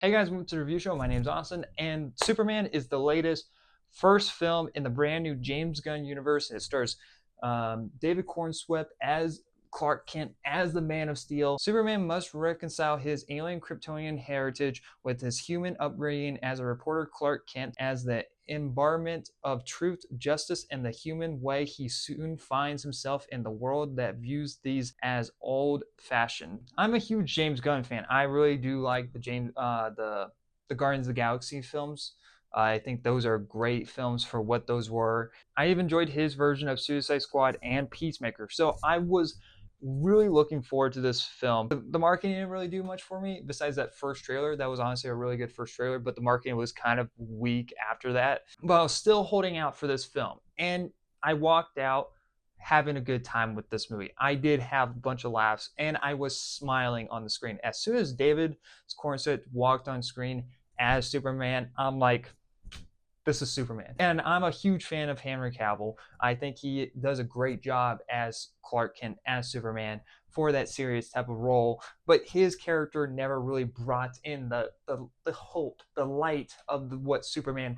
Hey guys, welcome to the review show. My name's Austin, and Superman is the latest first film in the brand new James Gunn universe. It stars David Cornswept as Clark Kent as the Man of Steel. Superman must reconcile his alien Kryptonian heritage with his human upbringing as a reporter. Clark Kent as the embodiment of truth, justice, and the human way. He soon finds himself in the world that views these as old-fashioned. I'm a huge James Gunn fan. I really do like the Guardians of the Galaxy films. I think those are great films for what those were. I even enjoyed his version of Suicide Squad and Peacemaker. So I was really looking forward to this film. The marketing didn't really do much for me besides that first trailer. That was honestly a really good first trailer, but the marketing was kind of weak after that. But I was still holding out for this film. And I walked out having a good time with this movie. I did have a bunch of laughs and I was smiling on the screen. As soon as David Cornswept walked on screen as Superman, I'm like, this is Superman. And I'm a huge fan of Henry Cavill. I think he does a great job as Clark Kent, as Superman, for that serious type of role. But his character never really brought in the hope, the light of what Superman,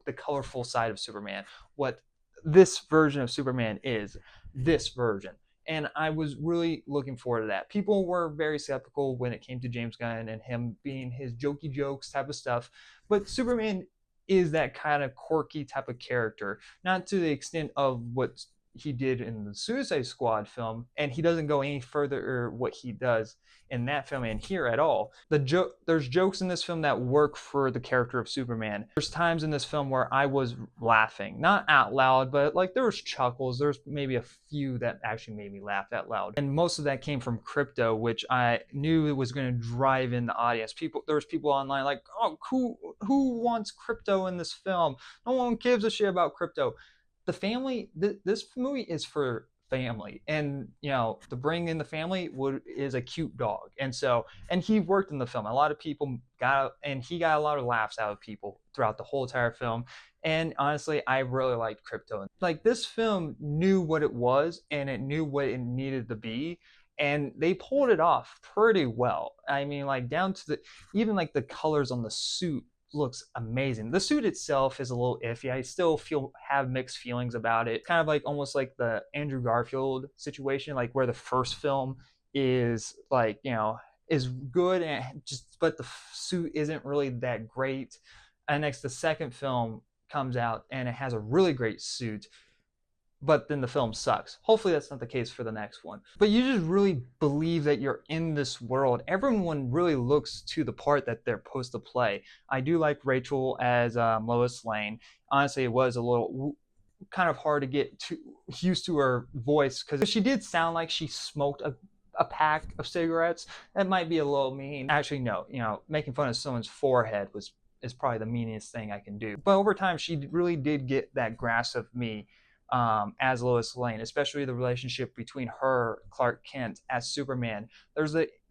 the colorful side of Superman, what this version of Superman is, this version. And I was really looking forward to that. People were very skeptical when it came to James Gunn and him being his jokey jokes type of stuff. But Superman is that kind of quirky type of character, not to the extent of what he did in the Suicide Squad film, and he doesn't go any further what he does in that film and here at all. There's jokes in this film that work for the character of Superman. There's times in this film where I was laughing, not out loud, but like there was chuckles. There's maybe a few that actually made me laugh out loud, and most of that came from Crypto, which I knew it was going to drive in the audience. There was people online like, oh, who wants Crypto in this film? No one gives a shit about Crypto. The family, this movie is for family, and to bring in the family is a cute dog. And he worked in the film. A lot of people he got a lot of laughs out of people throughout the whole entire film. And honestly, I really liked Crypto. Like, this film knew what it was and it knew what it needed to be, and they pulled it off pretty well. I mean, like, down to even like the colors on the suit looks amazing. The suit itself is a little iffy. I still have mixed feelings about it. Kind of like almost like the Andrew Garfield situation, like where the first film is like, is good and but the suit isn't really that great. And next the second film comes out and it has a really great suit, but then the film sucks. Hopefully that's not the case for the next one. But you just really believe that you're in this world. Everyone really looks to the part that they're supposed to play. I do like Rachel as Lois Lane. Honestly, it was a little kind of hard to get used to her voice, because she did sound like she smoked a pack of cigarettes. That might be a little mean. Actually, no. Making fun of someone's forehead is probably the meanest thing I can do. But over time, she really did get that grasp of me as Lois Lane, especially the relationship between her, Clark Kent, as Superman. There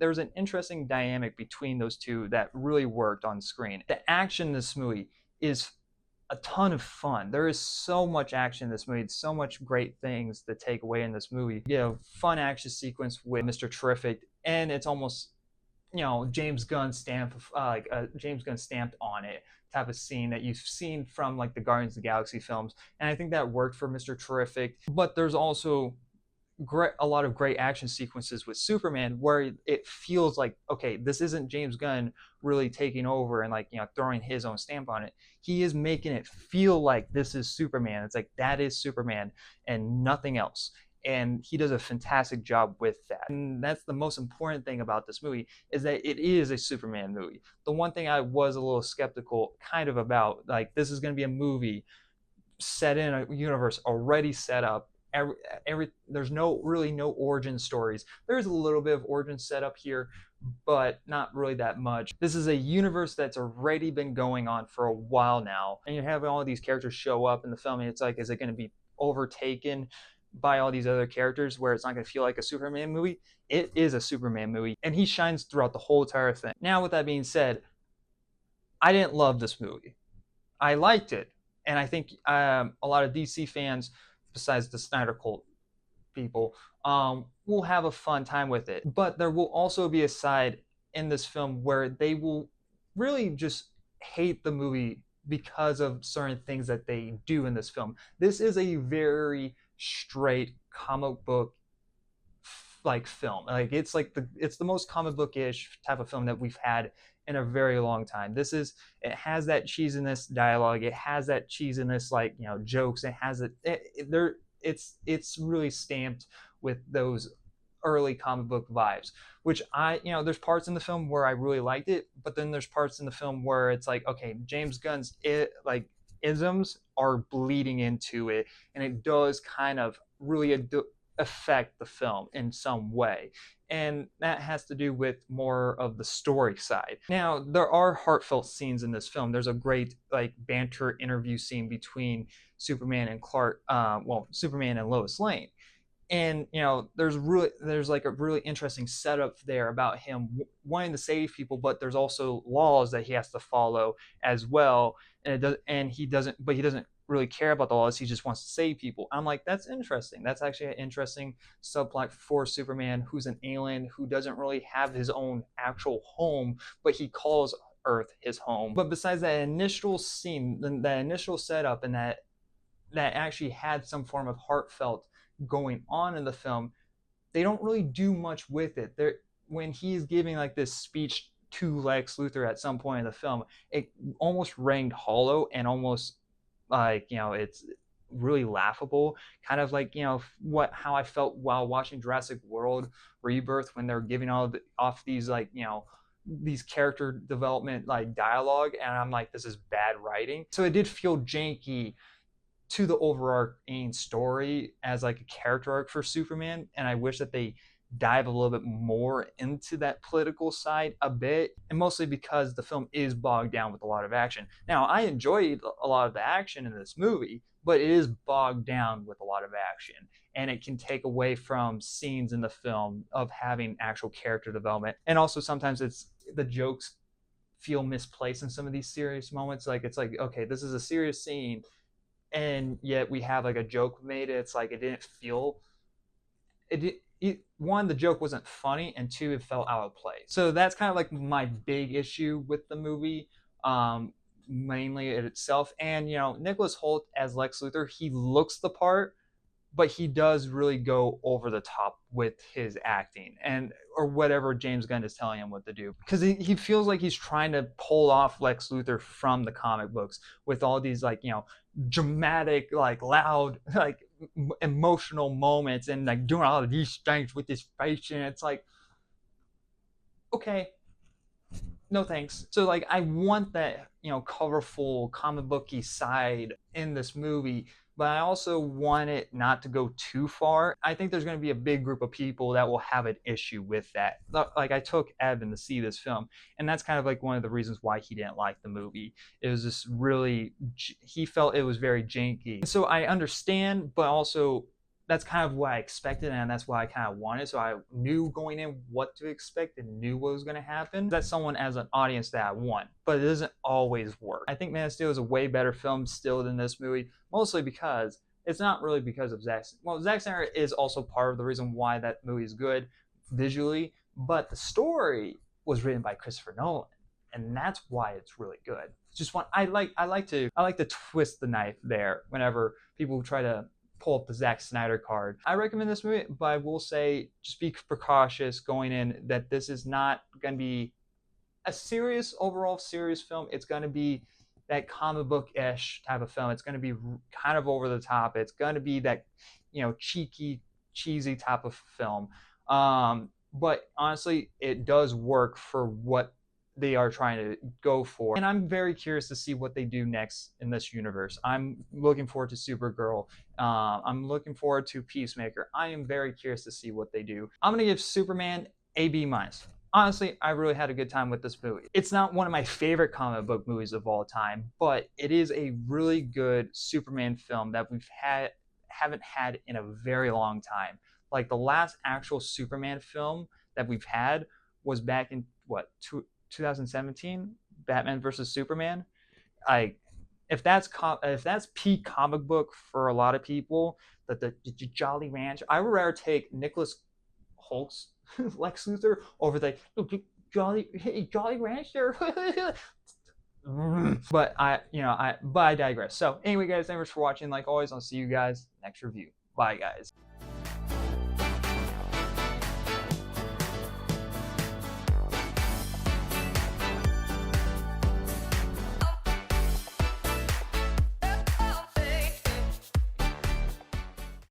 was an interesting dynamic between those two that really worked on screen. The action in this movie is a ton of fun. There is so much action in this movie, so much great things to take away in this movie. Fun action sequence with Mr. Terrific, and it's almost James Gunn James Gunn stamped on it type of scene that you've seen from like the Guardians of the Galaxy films. And I think that worked for Mr. Terrific. But there's also a lot of great action sequences with Superman where it feels like, okay, this isn't James Gunn really taking over and like throwing his own stamp on it. He is making it feel like this is Superman. It's like that is Superman and nothing else. And he does a fantastic job with that. And that's the most important thing about this movie, is that it is a Superman movie. The one thing I was a little skeptical kind of about, like, this is going to be a movie set in a universe already set up. There's really no origin stories. There's a little bit of origin set up here, but not really that much. This is a universe that's already been going on for a while now, and you have all of these characters show up in the film, and it's like, is it going to be overtaken by all these other characters where it's not going to feel like a Superman movie? It is a Superman movie, and he shines throughout the whole entire thing. Now, with that being said, I didn't love this movie. I liked it, and I think a lot of DC fans, besides the Snyder Cult people, will have a fun time with it. But there will also be a side in this film where they will really just hate the movie because of certain things that they do in this film. This is a very straight comic book like film. Like it's the most comic book-ish type of film that we've had in a very long time. It has that cheesiness dialogue. It has that cheesiness like, jokes. It has it's really stamped with those early comic book vibes, which there's parts in the film where I really liked it, but then there's parts in the film where it's like, okay, James Gunn's like isms are bleeding into it, and it does kind of really affect the film in some way. And that has to do with more of the story side. Now, there are heartfelt scenes in this film. There's a great like banter interview scene between Superman and Superman and Lois Lane. And there's like a really interesting setup there about him wanting to save people, but there's also laws that he has to follow as well. And he doesn't really care about the laws. He just wants to save people. I'm like, that's interesting. That's actually an interesting subplot for Superman, who's an alien who doesn't really have his own actual home, but he calls Earth his home. But besides that initial scene, that initial setup, and that actually had some form of heartfelt going on in the film, they don't really do much with it. When he's giving like this speech to Lex Luthor at some point in the film, it almost rang hollow and almost like, it's really laughable, kind of like, how I felt while watching Jurassic World Rebirth, when they're giving off these like, these character development like dialogue, and I'm like, this is bad writing. So it did feel janky to the overarching story as like a character arc for Superman, and I wish that they dive a little bit more into that political side a bit, and mostly because the film is bogged down with a lot of action. Now, I enjoyed a lot of the action in this movie, but it is bogged down with a lot of action, and it can take away from scenes in the film of having actual character development. And also sometimes the jokes feel misplaced in some of these serious moments. Like, it's like, okay, this is a serious scene, and yet we have like a joke made. It's like it didn't feel one, the joke wasn't funny, and two, it felt out of place. So that's kind of like my big issue with the movie, mainly it itself. And Nicholas Hoult as Lex Luthor, he looks the part, but he does really go over the top with his acting, or whatever James Gunn is telling him what to do, because he feels like he's trying to pull off Lex Luthor from the comic books with all these like dramatic, like loud, like emotional moments, and like doing all of these things with his face, and it's like, okay, no thanks. So like, I want that colorful comic booky side in this movie, but I also want it not to go too far. I think there's going to be a big group of people that will have an issue with that. Like, I took Evan to see this film, and that's kind of like one of the reasons why he didn't like the movie. It was just really, he felt it was very janky. And so I understand, but also that's kind of what I expected, and that's what I kind of wanted. So I knew going in what to expect and knew what was going to happen. That's someone as an audience that I want, but it doesn't always work. I think Man of Steel is a way better film still than this movie, mostly because it's not really because of Zack. Well, Zack Snyder is also part of the reason why that movie is good visually, but the story was written by Christopher Nolan, and that's why it's really good. It's just one I like to twist the knife there whenever people try to pull up the Zack Snyder card. I recommend this movie, but I will say just be precautious going in, that this is not going to be a overall serious film. It's going to be that comic book-ish type of film. It's going to be kind of over the top. It's going to be that, cheesy type of film. But honestly, it does work for what they are trying to go for. And I'm very curious to see what they do next in this universe. I'm looking forward to Supergirl. I'm looking forward to Peacemaker. I am very curious to see what they do. I'm going to give Superman a B-. Honestly, I really had a good time with this movie. It's not one of my favorite comic book movies of all time, but it is a really good Superman film that haven't had in a very long time. Like, the last actual Superman film that we've had was back in 2017, Batman versus Superman. If that's peak comic book for a lot of people, that the Jolly Rancher, I would rather take Nicholas Holt's Lex Luthor over the Jolly Rancher. But I digress. So anyway, guys, thanks for watching. Like always, I'll see you guys next review. Bye, guys.